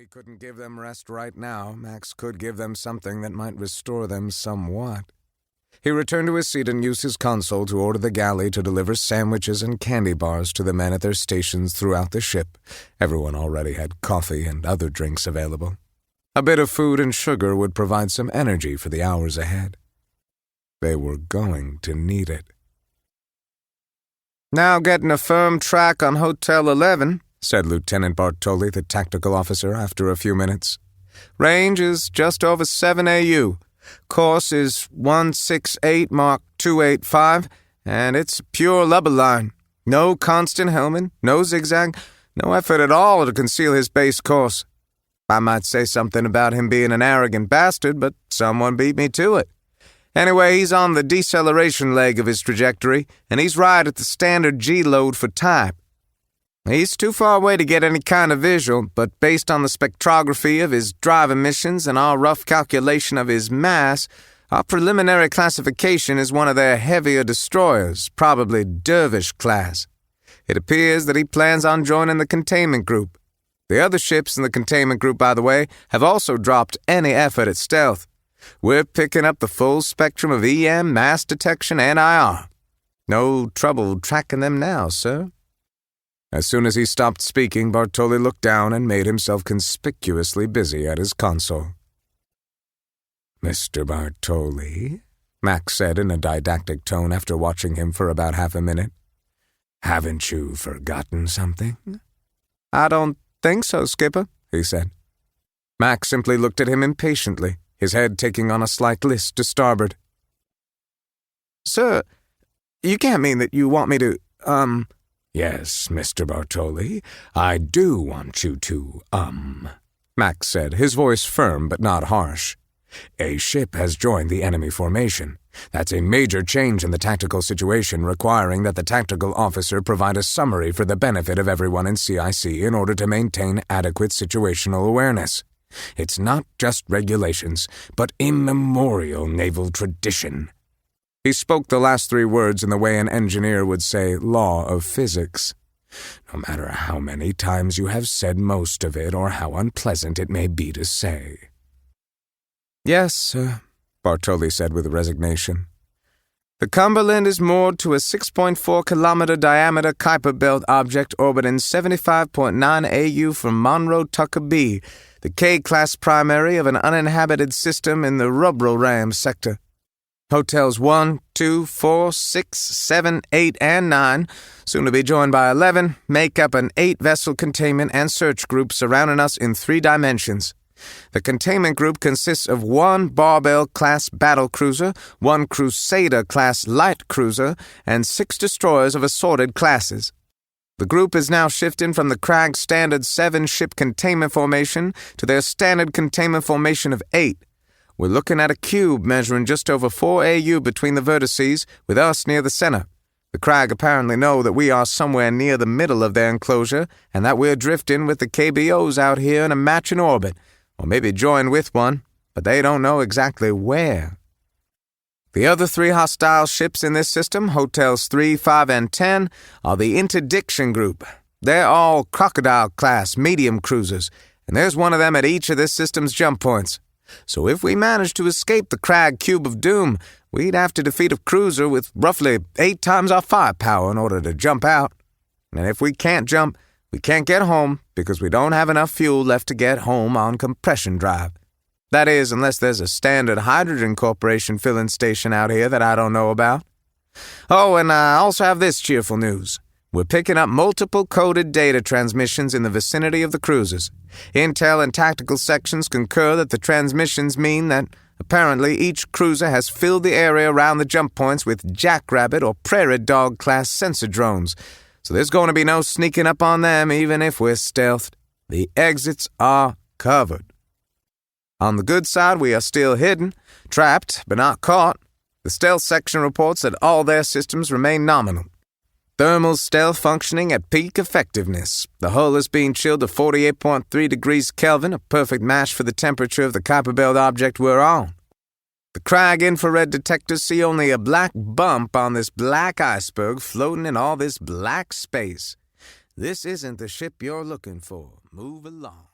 he couldn't give them rest right now, Max could give them something that might restore them somewhat. He returned to his seat and used his console to order the galley to deliver sandwiches and candy bars to the men at their stations throughout the ship. Everyone already had coffee and other drinks available. A bit of food and sugar would provide some energy for the hours ahead. They were going to need it. "Now getting a firm track on Hotel 11, said Lieutenant Bartoli, the tactical officer, after a few minutes. "Range is just over 7 AU. Course is 168 Mach 285, and it's pure lubber line. No constant helming, no zigzag, no effort at all to conceal his base course. I might say something about him being an arrogant bastard, but someone beat me to it. Anyway, he's on the deceleration leg of his trajectory, and he's right at the standard G-load for type. He's too far away to get any kind of visual, but based on the spectrography of his drive emissions and our rough calculation of his mass, our preliminary classification is one of their heavier destroyers, probably Dervish class. It appears that he plans on joining the containment group. The other ships in the containment group, by the way, have also dropped any effort at stealth. We're picking up the full spectrum of EM, mass detection, and IR. No trouble tracking them now, sir." As soon as he stopped speaking, Bartoli looked down and made himself conspicuously busy at his console. "Mr. Bartoli," Max said in a didactic tone after watching him for about half a minute, "haven't you forgotten something?" "I don't think so, Skipper," he said. Max simply looked at him impatiently, his head taking on a slight list to starboard. "Sir, you can't mean that you want me to, "Yes, Mr. Bartoli, I do want you to, Max said, his voice firm but not harsh. "A ship has joined the enemy formation. That's a major change in the tactical situation, requiring that the tactical officer provide a summary for the benefit of everyone in CIC in order to maintain adequate situational awareness. It's not just regulations, but immemorial naval tradition." He spoke the last 3 words in the way an engineer would say law of physics. "No matter how many times you have said most of it or how unpleasant it may be to say." "Yes, sir," Bartoli said with resignation. "The Cumberland is moored to a 6.4-kilometer diameter Kuiper Belt object orbiting 75.9 AU from Monroe Tucker B, the K-class primary of an uninhabited system in the Rubroram sector. Hotels 1, 2, 4, 6, 7, 8, and 9, soon to be joined by 11, make up an 8-vessel containment and search group surrounding us in 3 dimensions. The containment group consists of 1 Barbell-class battlecruiser, 1 Crusader-class light cruiser, and 6 destroyers of assorted classes. The group is now shifting from the Krag standard 7-ship containment formation to their standard containment formation of 8. We're looking at a cube measuring just over 4 AU between the vertices, with us near the center. The Krag apparently know that we are somewhere near the middle of their enclosure, and that we're drifting with the KBOs out here in a matching orbit, or maybe join with one, but they don't know exactly where. The other 3 hostile ships in this system, Hotels 3, 5, and 10, are the Interdiction Group. They're all Crocodile-class medium cruisers, and there's one of them at each of this system's jump points. So if we manage to escape the Krag Cube of Doom, we'd have to defeat a cruiser with roughly 8 times our firepower in order to jump out. And if we can't jump, we can't get home because we don't have enough fuel left to get home on compression drive. That is, unless there's a Standard Hydrogen Corporation filling station out here that I don't know about. Oh, and I also have this cheerful news. We're picking up multiple coded data transmissions in the vicinity of the cruisers. Intel and tactical sections concur that the transmissions mean that, apparently, each cruiser has filled the area around the jump points with Jackrabbit or Prairie Dog-class sensor drones, so there's going to be no sneaking up on them even if we're stealthed. The exits are covered. On the good side, we are still hidden, trapped, but not caught. The stealth section reports that all their systems remain nominal. Thermal stealth functioning at peak effectiveness. The hull is being chilled to 48.3 degrees Kelvin, a perfect match for the temperature of the Kuiper Belt object we're on. The Krag infrared detectors see only a black bump on this black iceberg floating in all this black space. This isn't the ship you're looking for. Move along.